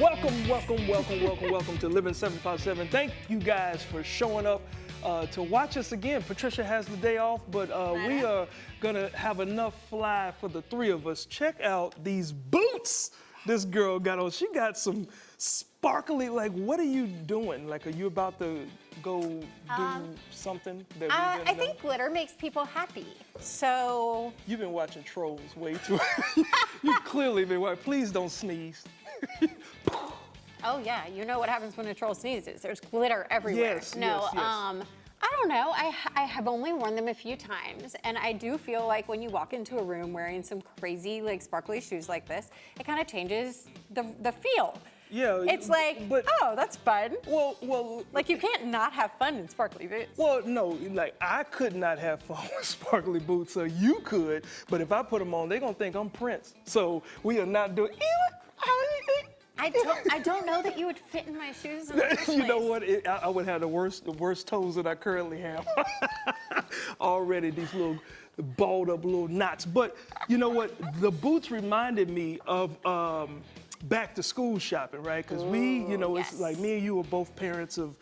Welcome to Living 757. Thank you guys for showing up to watch us again. Patricia has the day off, but we are gonna have enough fly for the three of us. Check out these boots this girl got on. She got some sparkly, like, what are you doing? Like, are you about to go do something that we didn't I know? think glitter makes people happy. So You've been watching Trolls way too. You've clearly been watching. Please don't sneeze. oh yeah, you know what happens when a troll sneezes. There's glitter everywhere. Yes, no, yes. I don't know. I have only worn them a few times, and I do feel like when you walk into a room wearing some crazy, like, sparkly shoes like this, it kind of changes the feel. Yeah. It's like, but, oh, that's fun. Well. Like, you can't not have fun in sparkly boots. Well, no, like, I could not have fun with sparkly boots, so you could, but if I put them on, they're gonna think I'm Prince. So we are not doing. I don't know that you would fit in my shoes in the first You know place. what? I would have the worst toes that I currently have. Already, these little balled up little knots. But you know what? The boots reminded me of back to school shopping, right? Because we, you know, yes. it's like me and you are both parents of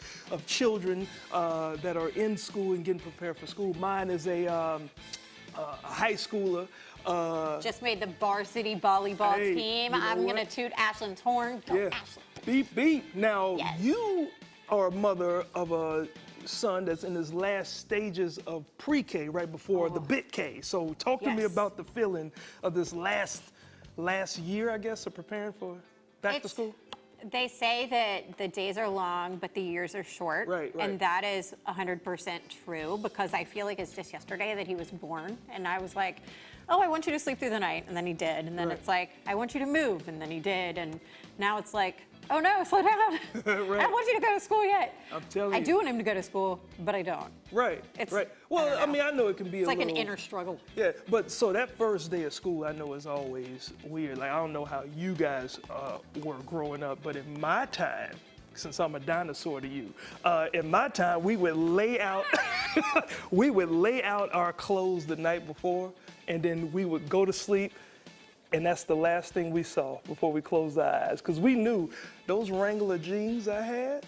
children that are in school and getting prepared for school. Mine is a high schooler. Just made the varsity volleyball Hey, team. you know I'm what? gonna toot Ashlyn's horn. Go Yeah. Ashlyn. Beep, beep. Now, Yes. you are a mother of a son that's in his last stages of pre-K, right before the big K. So talk to me Yes. about the feeling of this last year, I guess, of preparing for back to school. They say that the days are long, but the years are short. Right. And that is 100% true, because I feel like it's just yesterday that he was born. And I was like, oh, I want you to sleep through the night. And then he did. And then Right. it's like, I want you to move. And then he did. And now it's like, oh no, slow down. I don't want you to go to school yet. I'm telling I you. do want him to go to school, but I don't. Right, It's- right. I Well, don't I know. mean, I know it can be It's a like little... an inner struggle. Yeah, but so that first day of school, I know is always weird. Like, I don't know how you guys were growing up, but in my time, since I'm a dinosaur to you, in my time, we would lay out, we would lay out our clothes the night before, and then we would go to sleep, and that's the last thing we saw before we closed our eyes, because we knew those Wrangler jeans I had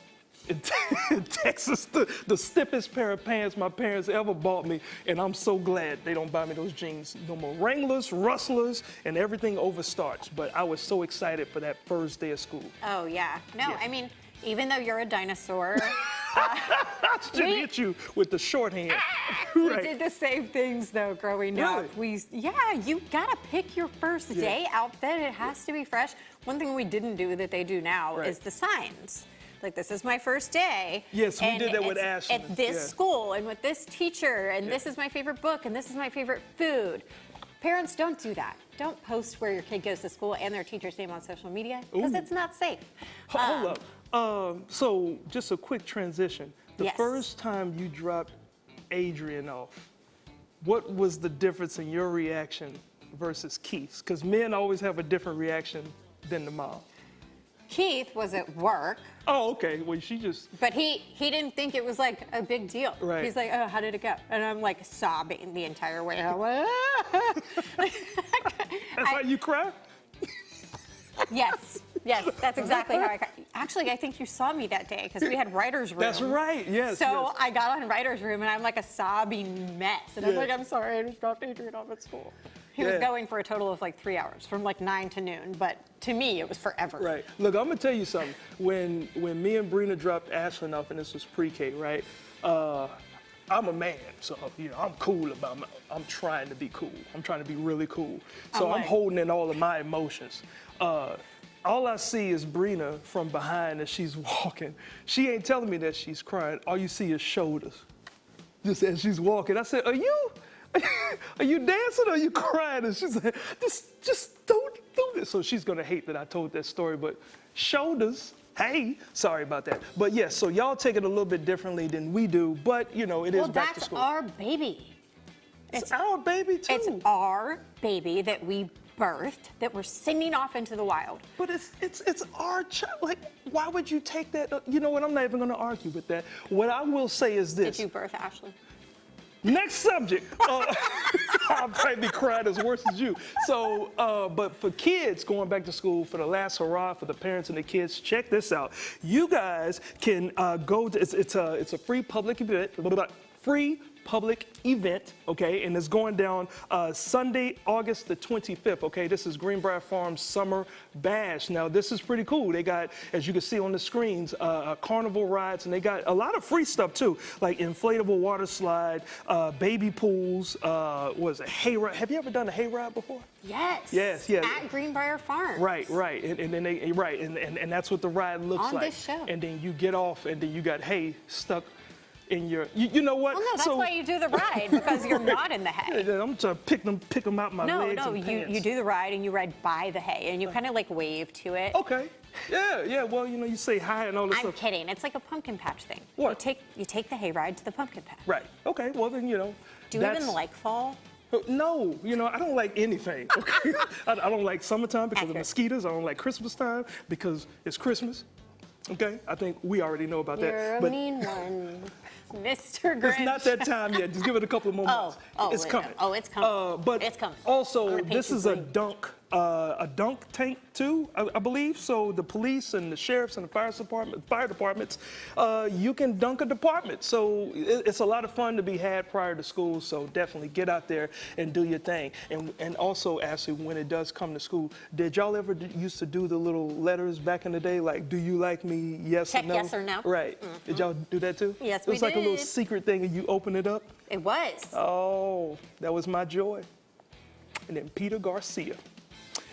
in Texas, the stiffest pair of pants my parents ever bought me, and I'm so glad they don't buy me those jeans no more. Wranglers, Rustlers, and everything overstarched, but I was so excited for that first day of school. Oh, yeah. No, Yeah. I mean, even though you're a dinosaur, I should hit you with the shorthand. we Right. did the same things though growing up. Yeah, you gotta pick your first day outfit. It has to be fresh. One thing we didn't do that they do now Right. is the signs. Like, this is my first day. Yes, we and did that with it's Ashley. at this Yeah. school and with this teacher, and this is my favorite book, and this is my favorite food. Parents, don't do that. Don't post where your kid goes to school and their teacher's name on social media, because Ooh. it's not safe. Hold up. So just a quick transition. The Yes. first time you dropped Adrian off, what was the difference in your reaction versus Keith's? Because men always have a different reaction than the mom. Keith was at work, Oh, okay. Well, she just... but he didn't think it was like a big deal. Right. He's like, oh, how did it go? And I'm like sobbing the entire way. I'm like, "Ah." That's how you cry? Yes, that's exactly how I got. Actually, I think you saw me that day because we had writer's room. That's right. Yes. So yes. I got on writer's room and I'm like a sobbing mess. And I'm Yeah. like, I'm sorry, I just dropped Adrian off at school. He Yeah. was going for a total of like 3 hours, from like 9 to noon. But to me, it was forever. Right. Look, I'm gonna tell you something. When me and Brina dropped Ashlyn off, and this was pre-K, right? I'm a man, so you know I'm cool about. I'm trying to be cool. I'm trying to be really cool. So I'm like- holding in all of my emotions. All I see is Brina from behind as she's walking. She ain't telling me that she's crying. All you see is shoulders. Just as she's walking, I said, "Are you dancing or are you crying?" And she's like, "Just don't do this." So she's gonna hate that I told that story, but shoulders. Hey, sorry about that. But yes, so y'all take it a little bit differently than we do, but you know, it is Well, back to that's school. our baby. It's our baby too. It's our baby that we birthed, that we're sending off into the wild. But it's our child. Like, why would you take that? You know what? I'm not even gonna argue with that. What I will say is this. Did you birth Ashley? Next subject. I'll probably be crying as worse as you. So, but for kids going back to school, for the last hurrah for the parents and the kids, check this out. You guys can go to, it's a free public event, okay, and it's going down Sunday, August the 25th, okay? This is Greenbrier Farms Summer Bash. Now, this is pretty cool. They got, as you can see on the screens, carnival rides, and they got a lot of free stuff, too, like inflatable water slide, baby pools, what is it, hayride? Have you ever done a hayride before? Yes. Yes. At Greenbrier Farms. Right. And then they, and that's what the ride looks like. On this show. And then you get off, and then you got hay stuck in your, you know what? Well, no, that's why you do the ride, because you're not in the hay. I'm trying to pick them out my legs and pants. You do the ride and you ride by the hay and you kind of like wave to it. Okay. Yeah. Well, you say hi and all this I'm stuff. kidding. It's like a pumpkin patch thing. What? You take the hay ride to the pumpkin patch. Right. Okay. Well, then, Do you even like fall? No, I don't like anything. Okay? I don't like summertime because of mosquitoes. I don't like Christmas time because it's Christmas. Okay? I think we already know about that. You're a mean one, Mr. Grinch. It's not that time yet. Just give it a couple of more months. It's coming. It's coming. But it's coming. also, this is a dunk tank too, I believe. So the police and the sheriffs and the fire departments, you can dunk a department. So it's a lot of fun to be had prior to school. So definitely get out there and do your thing. And also, Ashley, when it does come to school, did y'all ever used to do the little letters back in the day, like, do you like me, yes Check or no? yes or no. Right. Mm-hmm. Did y'all do that too? Yes, it was we like a little did. secret thing, and you open it up. It was. Oh, that was my joy. And then Peter Garcia.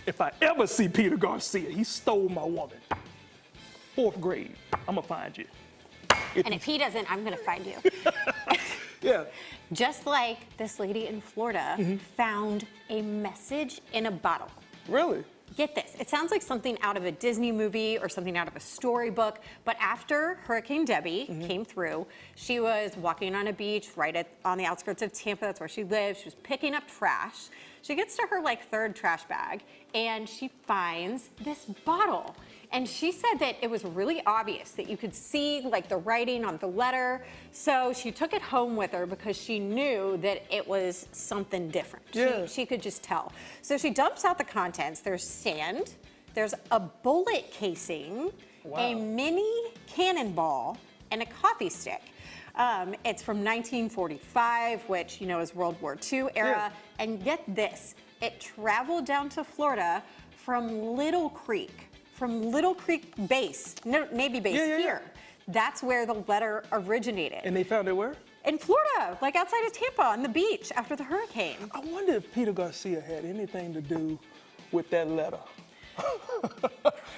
If I ever see Peter Garcia, he stole my woman. 4th grade, I'm gonna find you. If he doesn't, I'm gonna find you. Yeah. Just like this lady in Florida found a message in a bottle. Really? Get this, it sounds like something out of a Disney movie or something out of a storybook, but after Hurricane Debbie came through, she was walking on a beach right on the outskirts of Tampa, that's where she lives. She was picking up trash. She gets to her 3rd trash bag and she finds this bottle. And she said that it was really obvious that you could see the writing on the letter. So she took it home with her because she knew that it was something different. Yeah. She could just tell. So she dumps out the contents. There's sand, there's a bullet casing, a mini cannonball, and a coffee stick. It's from 1945, which, is World War II era. Yeah. And get this, it traveled down to Florida from Little Creek Base, Navy Base here. That's where the letter originated. And they found it where? In Florida, outside of Tampa on the beach after the hurricane. I wonder if Peter Garcia had anything to do with that letter.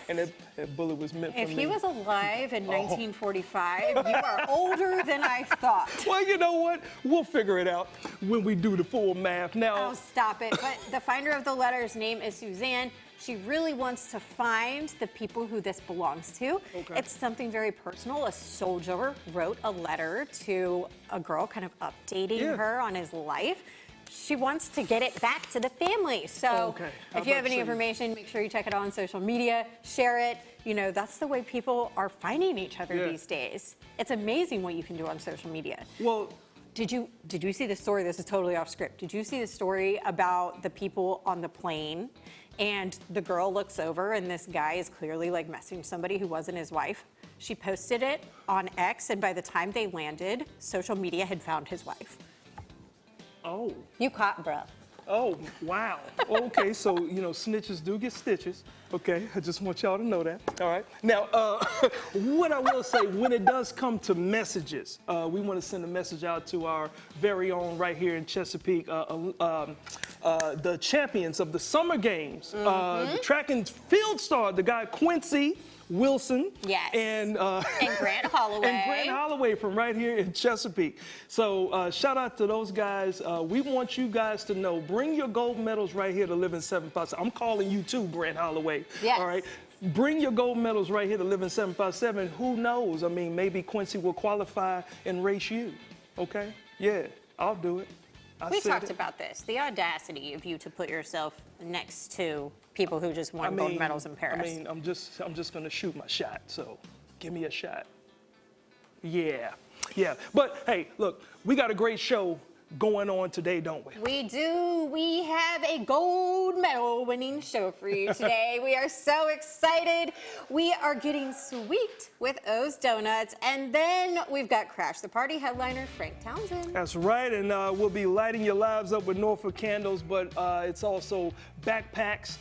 And that bullet was meant for me. If he was alive in 1945, you are older than I thought. Well, you know what? We'll figure it out when we do the full math. Now, oh, stop it. But the finder of the letter's name is Suzanne. She really wants to find the people who this belongs to. Okay. It's something very personal. A soldier wrote a letter to a girl, kind of updating her on his life. She wants to get it back to the family. So if you have any information, make sure you check it out on social media, share it. That's the way people are finding each other these days. It's amazing what you can do on social media. Well, did you see the story? This is totally off script. Did you see the story about the people on the plane? And the girl looks over and this guy is clearly messing somebody who wasn't his wife. She posted it on X, and by the time they landed, social media had found his wife. Oh. You caught, bro. Oh, wow. Okay, so, snitches do get stitches. Okay, I just want y'all to know that. All right. Now, what I will say, when it does come to messages, we want to send a message out to our very own right here in Chesapeake, the champions of the summer games, the track and field star, the guy Quincy Wilson. Yes. And Grant Holloway. And Grant Holloway from right here in Chesapeake. So shout out to those guys. We want you guys to know, bring your gold medals right here to Live in 757. I'm calling you too, Grant Holloway. Yes. All right. Bring your gold medals right here to Live in 757. Who knows? I mean, maybe Quincy will qualify and race you. Okay? Yeah, I'll do it. We talked about this, the audacity of you to put yourself next to people who just won gold medals in Paris. I mean, I'm just gonna shoot my shot, so give me a shot. Yeah. But hey, look, we got a great show going on today, don't we? We do. We have a gold medal winning show for you today. We are so excited. We are getting sweet with O's Donuts. And then we've got Crash the Party headliner, Frank Townsend. That's right, and we'll be lighting your lives up with Norfolk candles, but it's also backpacks,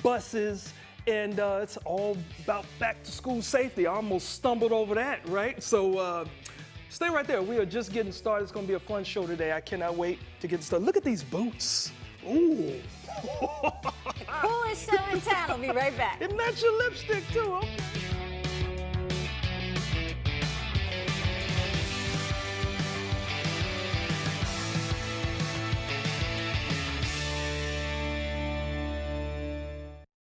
buses, and it's all about back to school safety. I almost stumbled over that, right? So stay right there. We are just getting started. It's going to be a fun show today. I cannot wait to get started. Look at these boots. Ooh. Coolest show in town. We'll be right back. It matches your lipstick, too. Okay.